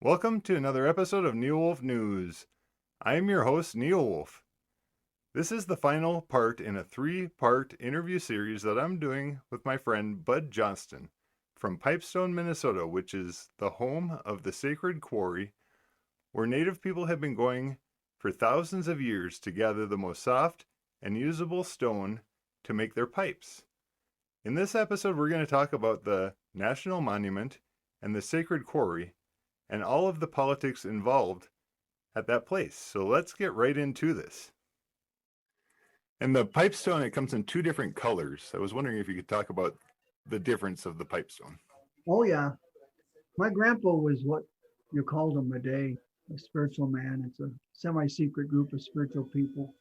Welcome to another episode of Neil Wolf News. I am your host, Neil Wolf. This is the final part in a three-part interview series that I'm doing with my friend Bud Johnston from Pipestone, Minnesota, which is the home of the Sacred Quarry, where Native people have been going for thousands of years to gather the most soft and usable stone to make their pipes. In this episode, we're going to talk about the National Monument and the Sacred Quarry, and all of the politics involved at that place. So let's get right into this. And the pipestone, it comes in two different colors. I was wondering if you could talk about the difference of the pipestone. Oh, yeah. My grandpa was what you called him a day, a spiritual man. It's a semi-secret group of spiritual people.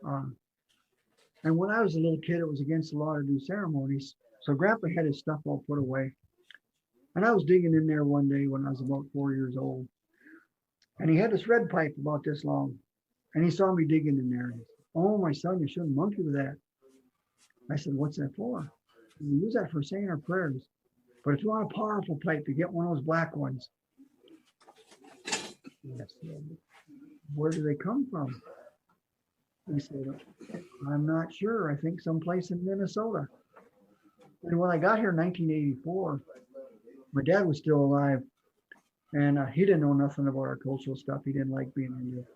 And when I was a little kid, it was against the law to do ceremonies. So grandpa had his stuff all put away. And I was digging in there one day when I was about 4 years old. And he had this red pipe about this long. And he saw me digging in there. He said, "Oh, my son, you shouldn't monkey with that." I said, "What's that for?" "We use that for saying our prayers. But if you want a powerful pipe, you get one of those black ones." I said, "Where do they come from?" He said, "I'm not sure. I think someplace in Minnesota." And when I got here in 1984, my dad was still alive, and he didn't know nothing about our cultural stuff. He didn't like being in there.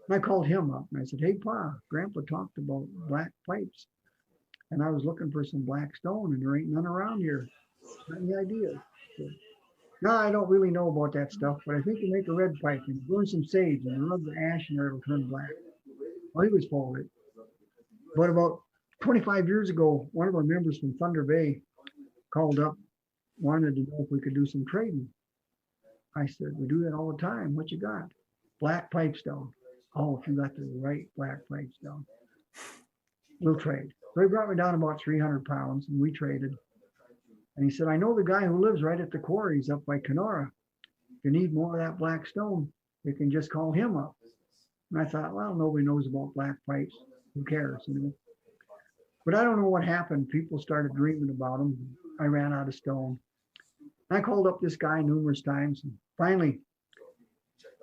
And I called him up, and I said, "Hey, Pa, Grandpa talked about black pipes, and I was looking for some black stone, and there ain't none around here. Any ideas?" "No, I don't really know about that stuff, but I think you make a red pipe and burn some sage and rub the ash in there, it'll turn black." Well, he was full of it. But about 25 years ago, one of our members from Thunder Bay called up, wanted to know if we could do some trading. I said, "We do that all the time. What you got?" "Black pipestone." "Oh, if you got the right black pipestone, we'll trade." So he brought me down about 300 pounds and we traded. And he said, "I know the guy who lives right at the quarries up by Kenora. If you need more of that black stone, you can just call him up." And I thought, well, nobody knows about black pipes. Who cares, you know? But I don't know what happened. People started dreaming about them. I ran out of stone. I called up this guy numerous times, and finally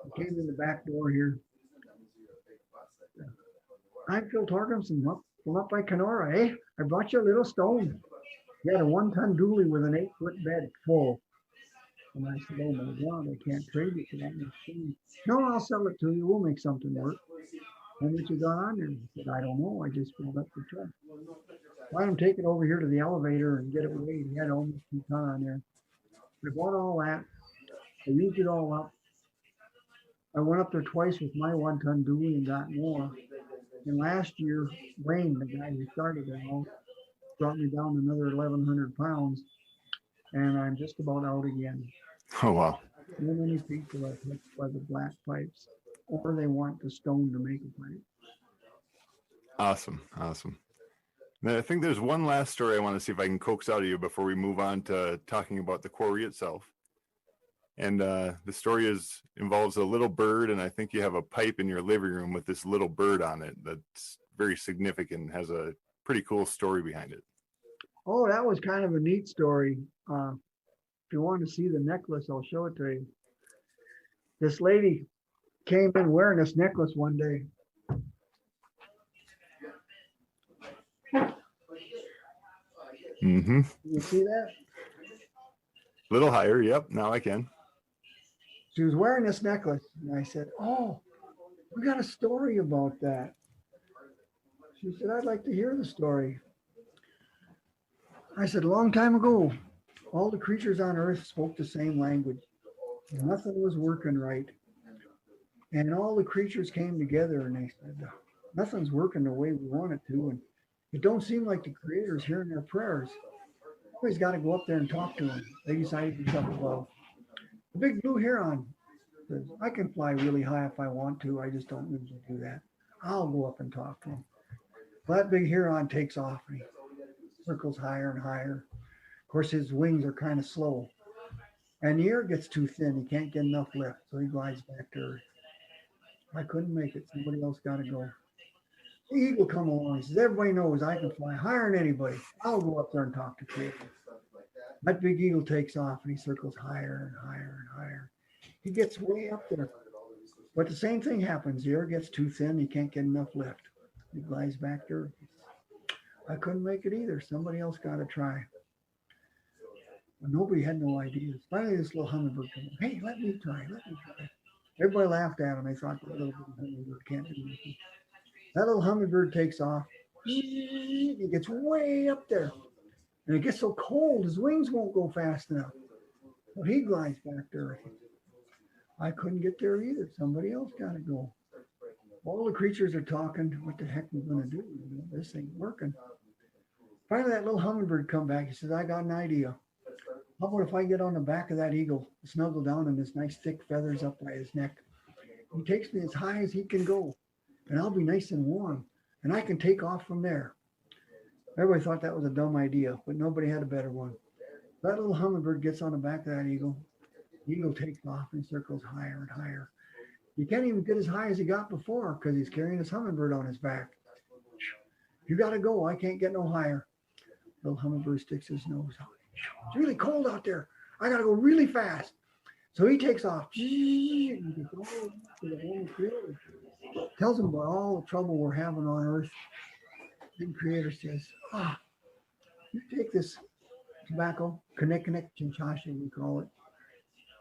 he came in the back door here. "I'm Phil Torgensen from up by Kenora, eh? I brought you a little stone." He had a 1-ton dually with an 8-foot bed full. And I said, "Oh my God, I can't trade it for that much stone." "No, I'll sell it to you. We'll make something work." "And what you got on there?" He said, "I don't know. I just filled up the truck." "Let him take it over here to the elevator and get it weighed." He had almost 2 ton on there. I bought all that. I used it all up. I went up there twice with my 1-ton dually and got more. And last year, Wayne, the guy who started it all, brought me down another 1,100 pounds. And I'm just about out again. Oh, wow. So many people are touched by the black pipes, or they want the stone to make a pipe. Awesome. Now, I think there's one last story I want to see if I can coax out of you before we move on to talking about the quarry itself. And the story involves a little bird, and I think you have a pipe in your living room with this little bird on it that's very significant, has a pretty cool story behind it. Oh, that was kind of a neat story. If you want to see the necklace, I'll show it to you. This lady came in wearing this necklace one day. Mm-hmm. You see that? A little higher. Yep. Now I can. She was wearing this necklace, and I said, "Oh, we got a story about that." She said, "I'd like to hear the story." I said, "A long time ago, all the creatures on earth spoke the same language. Nothing was working right. And all the creatures came together and they said, nothing's working the way we want it to. And it don't seem like the creator's hearing their prayers. Always got to go up there and talk to him." They decided to jump above. The big blue heron says, "I can fly really high if I want to. I just don't usually do that. I'll go up and talk to him." Well, that big heron takes off and he circles higher and higher. Of course, his wings are kind of slow. And the air gets too thin. He can't get enough lift. So he glides back to earth. "I couldn't make it. Somebody else got to go." The eagle come along. He says, "Everybody knows I can fly higher than anybody. I'll go up there and talk to creators." That big eagle takes off and he circles higher and higher and higher. He gets way up there. But the same thing happens. The air gets too thin. He can't get enough lift. He glides back there. I couldn't make it either. Somebody else got to try. But nobody had no ideas. Finally, this little hummingbird came up. Hey, let me try. Let me try. Everybody laughed at him. They thought the little hummingbird can't do anything. That little hummingbird takes off. He gets way up there. And it gets so cold, his wings won't go fast enough. So he glides back there. I couldn't get there either. Somebody else got to go. All the creatures are talking. What the heck are we going to do? This ain't working. Finally, that little hummingbird come back. He says, I got an idea. How about if I get on the back of that eagle, snuggle down in this nice thick feathers up by his neck? He takes me as high as he can go, and I'll be nice and warm, and I can take off from there. Everybody thought that was a dumb idea, but nobody had a better one. That little hummingbird gets on the back of that eagle. The eagle takes off and circles higher and higher. He can't even get as high as he got before because he's carrying his hummingbird on his back. You got to go. I can't get no higher. Little hummingbird sticks his nose out. It's really cold out there. I got to go really fast. So he takes off. Tells him about all the trouble we're having on Earth. And Creator says, you take this tobacco, connect, chinchashi, we call it,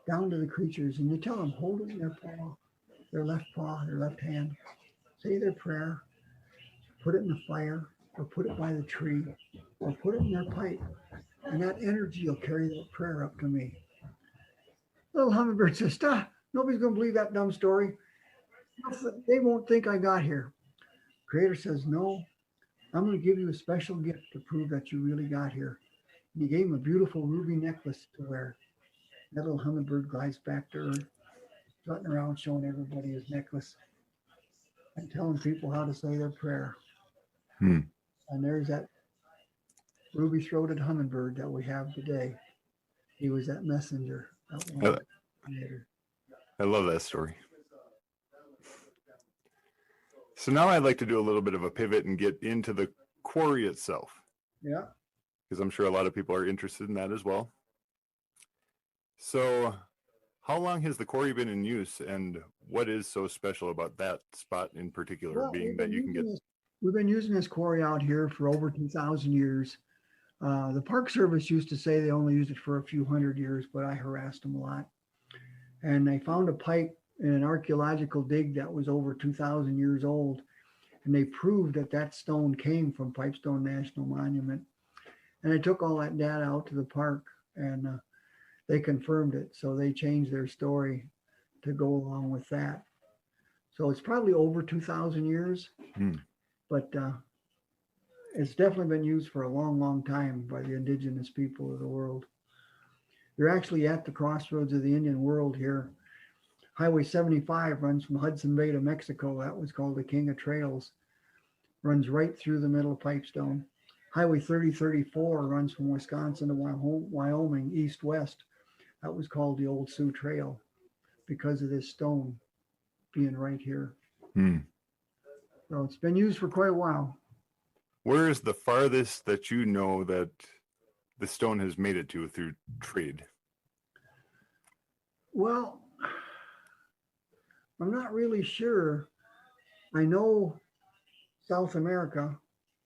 down to the creatures, and you tell them, hold it in their paw, their left hand, say their prayer, put it in the fire, or put it by the tree, or put it in their pipe, and that energy will carry that prayer up to me. Little hummingbird says, stop, nobody's going to believe that dumb story. They won't think I got here. Creator says, no, I'm going to give you a special gift to prove that you really got here. And he gave him a beautiful ruby necklace to wear. That little hummingbird glides back to Earth, strutting around showing everybody his necklace and telling people how to say their prayer. And there's that ruby-throated hummingbird that we have today. He was that messenger. I love that story. So now I'd like to do a little bit of a pivot and get into the quarry itself. Yeah. Because I'm sure a lot of people are interested in that as well. So how long has the quarry been in use, and what is so special about that spot in particular, Well, being that you can get... We've been using this quarry out here for over 2,000 years. The Park Service used to say they only used it for a few hundred years, but I harassed them a lot. And they found a pipe in an archaeological dig that was over 2,000 years old. And they proved that that stone came from Pipestone National Monument. And they took all that data out to the park, and they confirmed it. So they changed their story to go along with that. So it's probably over 2,000 years, but it's definitely been used for a long, long time by the indigenous people of the world. They're actually at the crossroads of the Indian world here. Highway 75 runs from Hudson Bay to Mexico. That was called the King of Trails. Runs right through the middle of Pipestone. Highway 3034 runs from Wisconsin to Wyoming, east-west. That was called the Old Sioux Trail because of this stone being right here. So it's been used for quite a while. Where is the farthest that you know that the stone has made it to through trade? Well, I'm not really sure. I know South America,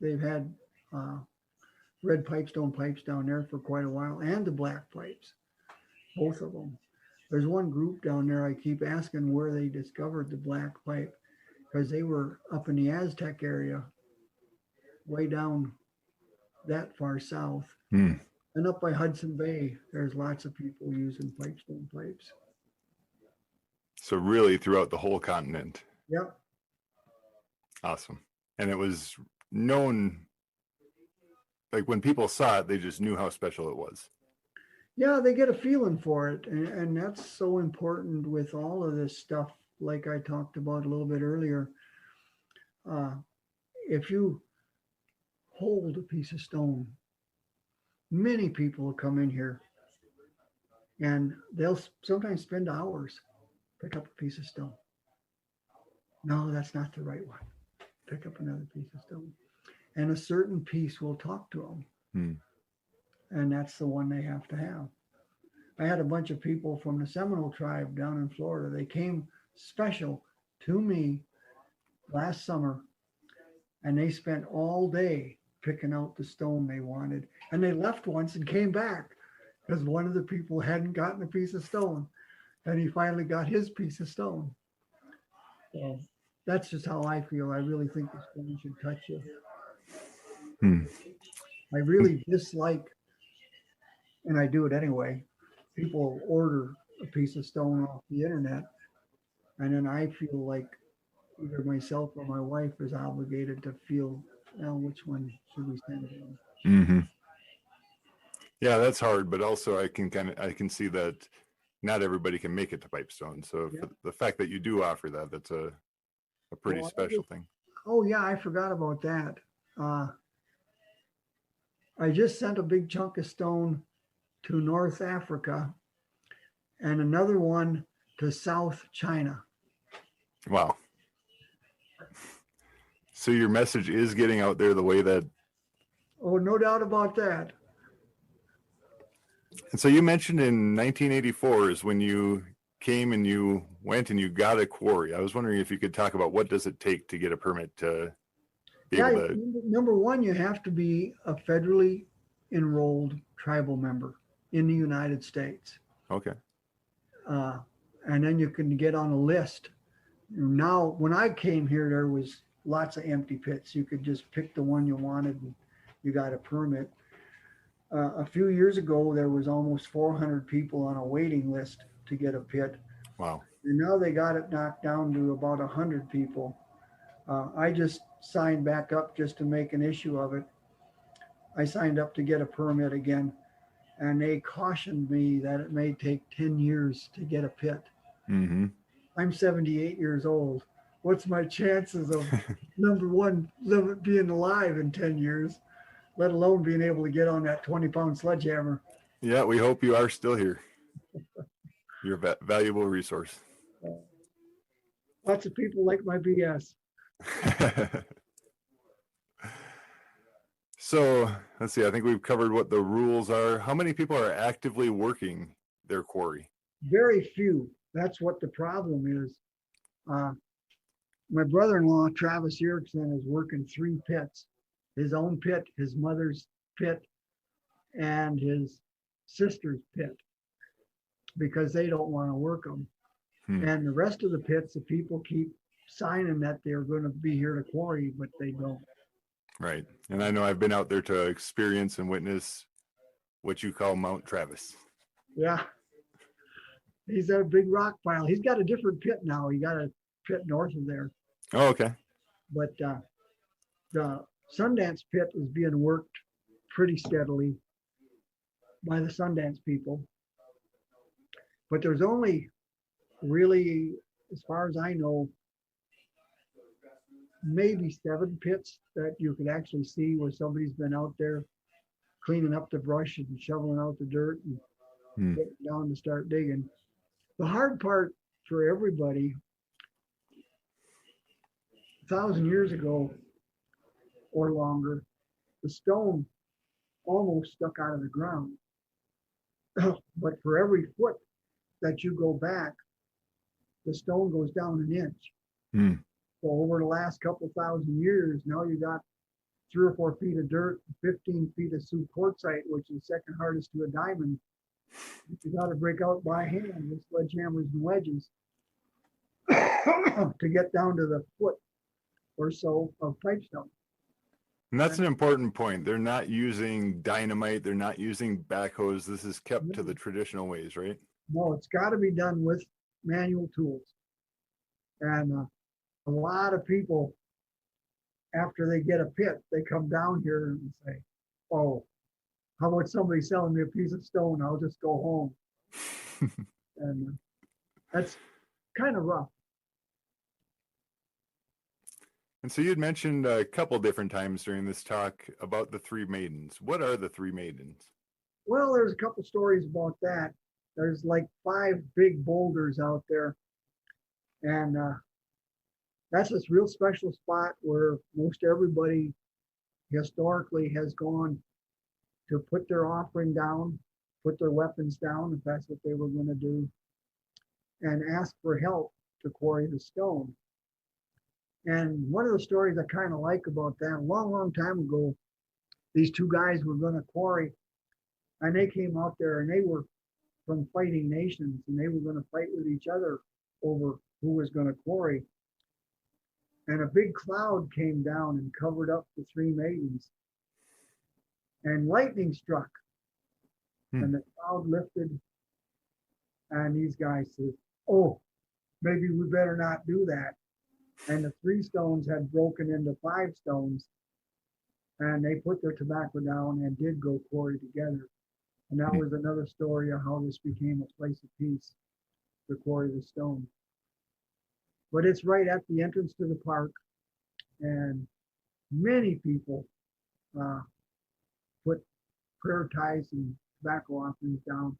they've had red pipestone pipes down there for quite a while, and the black pipes, both of them. There's one group down there I keep asking where they discovered the black pipe, because they were up in the Aztec area, way down that far south. And up by Hudson Bay, there's lots of people using pipestone pipes. So really throughout the whole continent. Yep. Awesome. And it was known, like when people saw it, they just knew how special it was. Yeah, they get a feeling for it. And that's so important with all of this stuff, like I talked about a little bit earlier. If you hold a piece of stone, many people will come in here and they'll sometimes spend hours, pick up a piece of stone. No, that's not the right one. Pick up another piece of stone. And a certain piece will talk to them. And that's the one they have to have. I had a bunch of people from the Seminole tribe down in Florida. They came special to me last summer, and they spent all day picking out the stone they wanted. And they left once and came back because one of the people hadn't gotten a piece of stone, and he finally got his piece of stone. So that's just how I feel. I really think the stone should touch you. Hmm. I really dislike, and I do it anyway. People order a piece of stone off the internet, and then I feel like either myself or my wife is obligated to feel, well, which one should we send in? Mm-hmm. Yeah, that's hard, but also I can see that not everybody can make it to Pipestone. So Yeah. the fact that you do offer that, that's a pretty Well, special thing. oh yeah, I forgot about that. Uh, I just sent a big chunk of stone to North Africa and another one to South China. Wow. So your message is getting out there the way that. Oh, no doubt about that. And so you mentioned in 1984 is when you came and you went and you got a quarry. I was wondering if you could talk about what does it take to get a permit to be Yeah, able to. number one, you have to be a federally enrolled tribal member in the United States. Okay. Uh, and then you can get on a list. Now, when I came here, there was lots of empty pits. You could just pick the one you wanted and you got a permit. A few years ago, there was almost 400 people on a waiting list to get a pit. Wow. And now they got it knocked down to about 100 people. I just signed back up just to make an issue of it. I signed up to get a permit again, and they cautioned me that it may take 10 years to get a pit. Mm-hmm. I'm 78 years old. What's my chances of, number one, being alive in 10 years, let alone being able to get on that 20-pound sledgehammer? Yeah, we hope you are still here. You're a valuable resource. Lots of people like my BS. So let's see. I think we've covered what the rules are. How many people are actively working their quarry? Very few. That's what the problem is. My brother-in-law, Travis Erickson, is working 3 pits. His own pit, his mother's pit, and his sister's pit, because they don't want to work them. And the rest of the pits, the people keep signing that they're going to be here to quarry, but they don't. Right. And I know I've been out there to experience and witness what you call Mount Travis. Yeah. He's at a big rock pile. He's got a different pit now. He got a pit north of there. Oh, okay. But the Sundance pit is being worked pretty steadily by the Sundance people. But there's only really, as far as I know, maybe 7 pits that you could actually see where somebody's been out there cleaning up the brush and shoveling out the dirt and getting down to start digging. The hard part for everybody, 1,000 years ago or longer, the stone almost stuck out of the ground. But for every foot that you go back, the stone goes down an inch. So over the last couple thousand years, now you got 3 or 4 feet of dirt, 15 feet of super quartzite, which is second hardest to a diamond. You got to break out by hand with sledgehammers and wedges to get down to the foot or so of pipestone. And that's an important point. They're not using dynamite. They're not using backhoes. This is kept to the traditional ways, right? No, it's got to be done with manual tools. And a lot of people, after they get a pit, they come down here and say, oh, how about somebody selling me a piece of stone? I'll just go home. And that's kind of rough. And so you'd mentioned a couple different times during this talk about the Three Maidens. What are the Three Maidens? Well, there's a couple stories about that. There's like 5 big boulders out there. And that's this real special spot where most everybody historically has gone to put their offering down put their weapons down if that's what they were going to do, and ask for help to quarry the stone. And one of the stories I kind of like about that, a long, long time ago, these two guys were going to quarry, and they came out there and they were from fighting nations, and they were going to fight with each other over who was going to quarry. And a big cloud came down and covered up the Three Maidens, and lightning struck, and the cloud lifted, and these guys said, oh, maybe we better not do that. And the 3 stones had broken into 5 stones, and they put their tobacco down and did go quarry together. And that was another story of how this became a place of peace, to quarry the stone. But it's right at the entrance to the park, and many people put prayer ties and tobacco offerings down.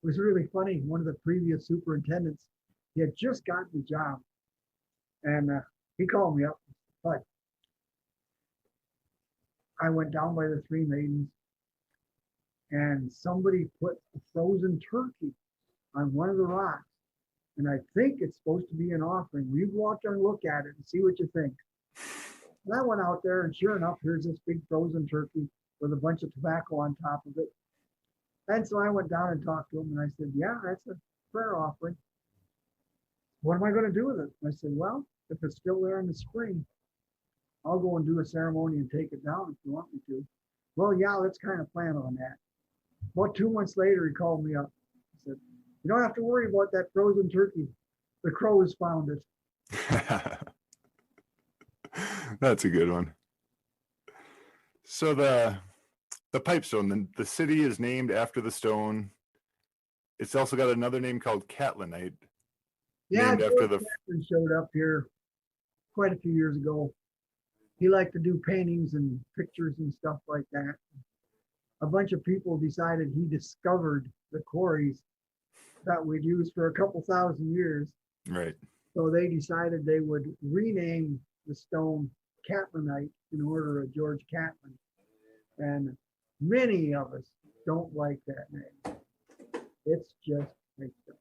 It was really funny. One of the previous superintendents, he had just gotten the job, and he called me up. But I went down by the Three Maidens, and somebody put a frozen turkey on one of the rocks. And I think it's supposed to be an offering. You go out there and look at it and see what you think. And I went out there, and sure enough, here's this big frozen turkey with a bunch of tobacco on top of it. And so I went down and talked to him, and I said, yeah, that's a prayer offering. What am I going to do with it? I said, well, if it's still there in the spring, I'll go and do a ceremony and take it down if you want me to. Well, yeah, let's kind of plan on that. About 2 months later, he called me up. He said, you don't have to worry about that frozen turkey. The crows found it. That's a good one. So the Pipestone, the city is named after the stone. It's also got another name called Catlinite. Yeah, named after the Captain showed up here quite a few years ago. He liked to do paintings and pictures and stuff like that. A bunch of people decided he discovered the quarries that we'd used for a couple thousand years. Right. So they decided they would rename the stone Catlinite in honor of George Catlin. And many of us don't like that name. It's just Pipestone.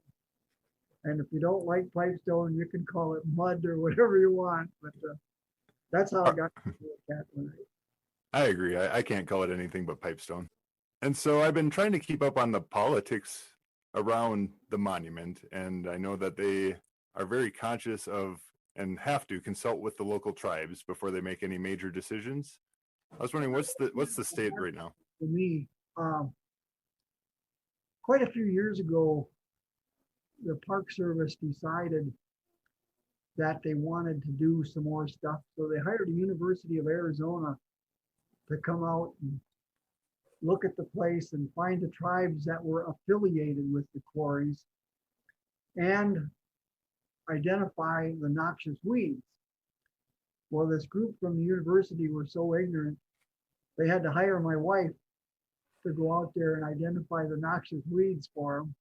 And if you don't like Pipestone, you can call it mud or whatever you want. But that's how I got to Catlinite. I agree. I can't call it anything but Pipestone. And so I've been trying to keep up on the politics around the monument, and I know that they are very conscious of and have to consult with the local tribes before they make any major decisions. I was wondering, what's the state right now? For me, quite a few years ago, the Park Service decided that they wanted to do some more stuff. So they hired the University of Arizona to come out and look at the place and find the tribes that were affiliated with the quarries and identify the noxious weeds. Well, this group from the university were so ignorant, they had to hire my wife to go out there and identify the noxious weeds for them.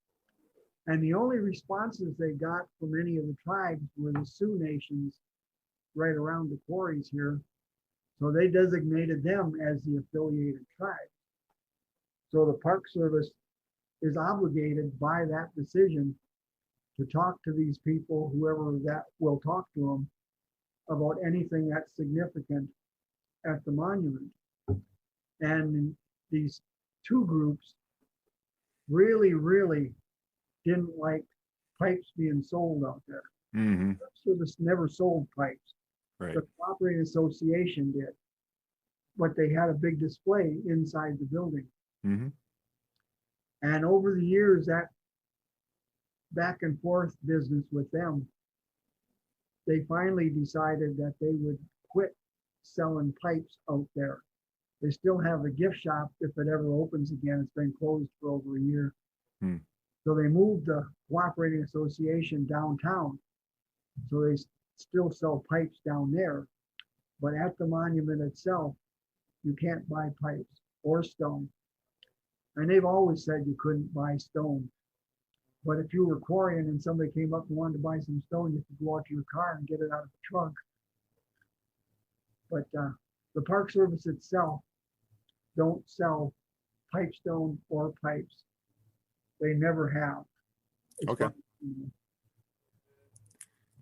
And the only responses they got from any of the tribes were the Sioux nations right around the quarries here. So they designated them as the affiliated tribes. So the Park Service is obligated by that decision to talk to these people, whoever that will talk to them, about anything that's significant at the monument. And these two groups really, really didn't like pipes being sold out there. Mm-hmm. The Service never sold pipes. Right. The Cooperating Association did, but they had a big display inside the building. Mm-hmm. And over the years, that back and forth business with them, they finally decided that they would quit selling pipes out there. They still have a gift shop if it ever opens again. It's been closed for over a year. So they moved the Cooperating Association downtown. So they still sell pipes down there. But at the monument itself, you can't buy pipes or stone. And they've always said you couldn't buy stone. But if you were quarrying and somebody came up and wanted to buy some stone, you could go out to your car and get it out of the trunk. But the Park Service itself don't sell pipestone or pipes. They never have. as Okay. far as-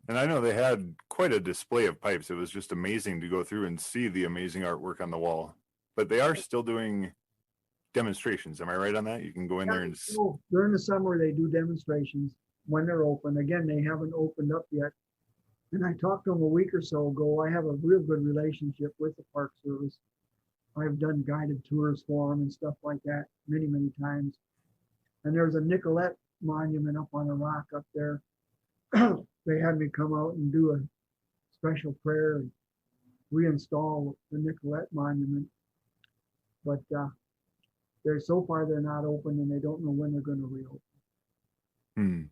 And I know they had quite a display of pipes. It was just amazing to go through and see the amazing artwork on the wall. But they are still doing demonstrations. Am I right on that? You can go in there and So during the summer, they do demonstrations when they're open. Again, they haven't opened up yet. And I talked to them a week or so ago. I have a real good relationship with the Park Service. I've done guided tours for them and stuff like that many, many times. And there's a Nicolette monument up on a rock up there. They had me come out and do a special prayer and reinstall the Nicolette monument. But they're so far they're not open, and they don't know when they're going to reopen. Hmm.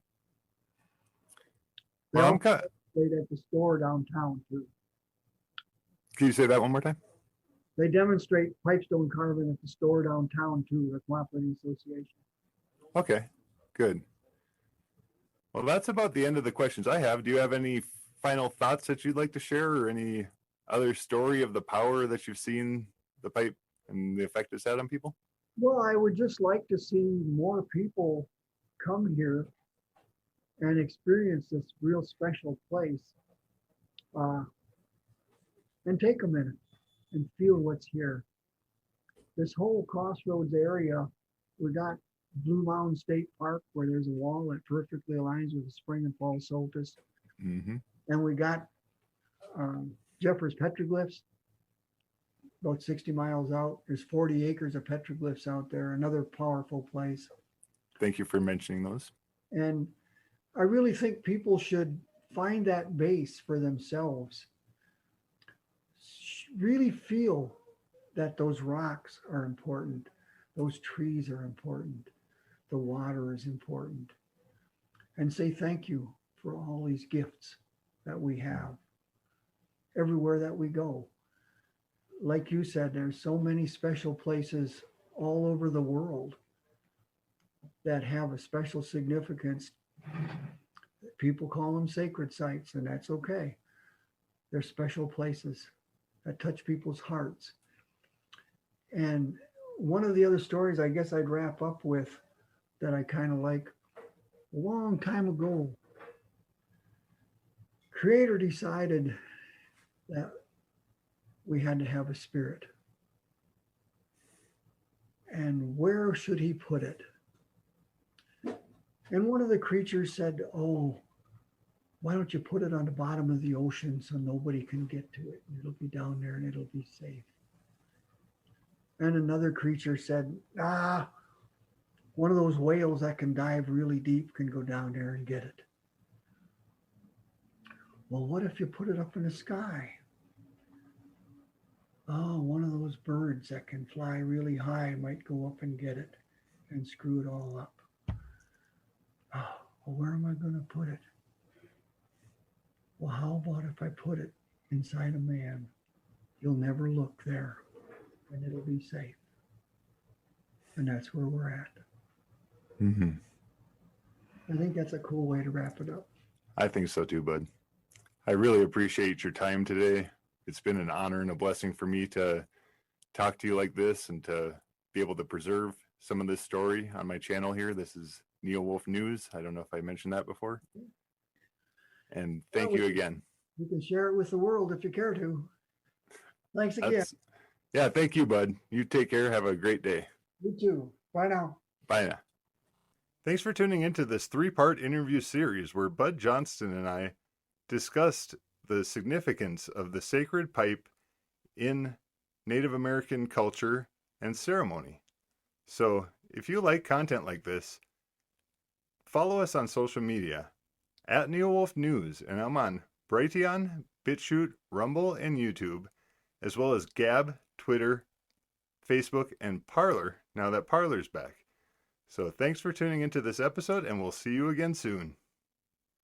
They Well, also stayed at the store downtown too. Can you say that one more time? They demonstrate pipestone carving at the store downtown too, the Cooperating Association. Okay, good. Well, that's about the end of the questions I have. Do you have any final thoughts that you'd like to share, or any other story of the power that you've seen the pipe and the effect it's had on people? Well, I would just like to see more people come here and experience this real special place, and take a minute and feel what's here. This whole Crossroads area, we got Blue Mountain State Park, where there's a wall that perfectly aligns with the spring and fall solstice. Mm-hmm. And we got Jeffers petroglyphs, about 60 miles out. There's 40 acres of petroglyphs out there, another powerful place. Thank you for mentioning those. And I really think people should find that base for themselves. Really feel that those rocks are important, those trees are important, the water is important, and say thank you for all these gifts that we have everywhere that we go. Like you said, there's so many special places all over the world that have a special significance. People call them sacred sites, and that's okay. They're special places that touch people's hearts. And one of the other stories I guess I'd wrap up with that I kind of like, a long time ago, Creator decided that we had to have a spirit. And where should he put it? And one of the creatures said, oh, why don't you put it on the bottom of the ocean so nobody can get to it? It'll be down there and it'll be safe. And another creature said, one of those whales that can dive really deep can go down there and get it. Well, what if you put it up in the sky? Oh, one of those birds that can fly really high might go up and get it and screw it all up. Oh, well, where am I going to put it? Well, how about if I put it inside a man? You'll never look there and it'll be safe. And that's where we're at. Mm-hmm. I think that's a cool way to wrap it up. I think so too, bud. I really appreciate your time today. It's been an honor and a blessing for me to talk to you like this and to be able to preserve some of this story on my channel here. This is Neil Wolf News. I don't know if I mentioned that before. And thank you again. You can share it with the world if you care to. Thanks again. Yeah, thank you, bud. You take care. Have a great day. You too. Bye now. Bye now. Thanks for tuning into this 3-part interview series where Bud Johnston and I discussed the significance of the sacred pipe in Native American culture and ceremony. So if you like content like this, follow us on social media at Neil Wolf News, and I'm on Brighteon, Bitchute, Rumble, and YouTube, as well as Gab, Twitter, Facebook, and Parler, now that Parler's back. So thanks for tuning into this episode, and we'll see you again soon.